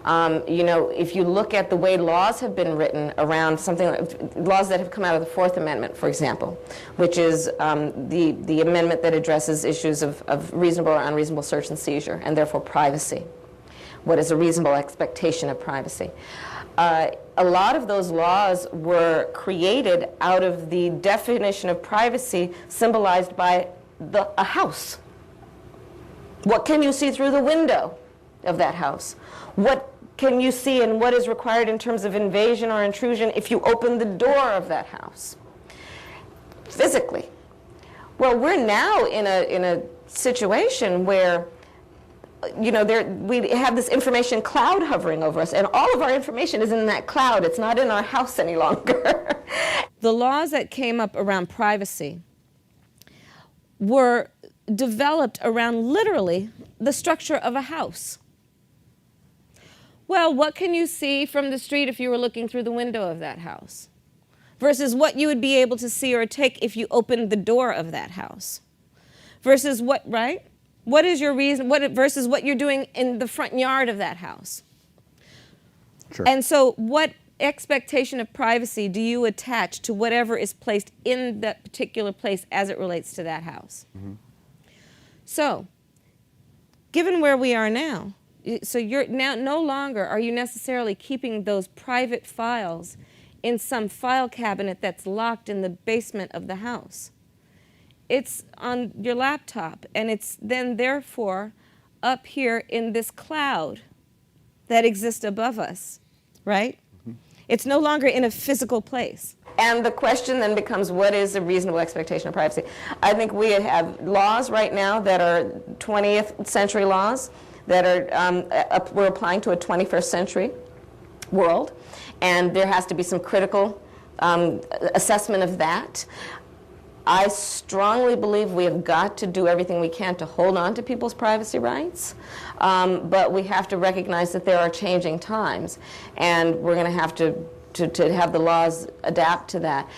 You know, if you look at the way laws have been written around something like laws that have come out of the Fourth Amendment, for example, which is the amendment that addresses issues of reasonable or unreasonable search and seizure, and therefore privacy. What is a reasonable expectation of privacy? A lot of those laws were created out of the definition of privacy symbolized by a house. What can you see through the window of that house? What can you see and what is required in terms of invasion or intrusion if you open the door of that house? Physically. Well, we're now in a situation where, you know, we have this information cloud hovering over us, and all of our information is in that cloud. It's not in our house any longer. The laws that came up around privacy were developed around literally the structure of a house. Well, what can you see from the street if you were looking through the window of that house? Versus what you would be able to see or take if you opened the door of that house. Versus what, right? What is your reason, versus what you're doing in the front yard of that house? Sure. And so what expectation of privacy do you attach to whatever is placed in that particular place as it relates to that house? Mm-hmm. So, given where we are now, so you're now no longer are you necessarily keeping those private files in some file cabinet that's locked in the basement of the house. It's on your laptop, and it's then therefore up here in this cloud that exists above us, right? Mm-hmm. It's no longer in a physical place. And the question then becomes, what is a reasonable expectation of privacy? I think we have laws right now that are 20th century laws that are we're applying to a 21st century world, and there has to be some critical assessment of that. I strongly believe we have got to do everything we can to hold on to people's privacy rights, but we have to recognize that there are changing times, and we're going to have to have the laws adapt to that.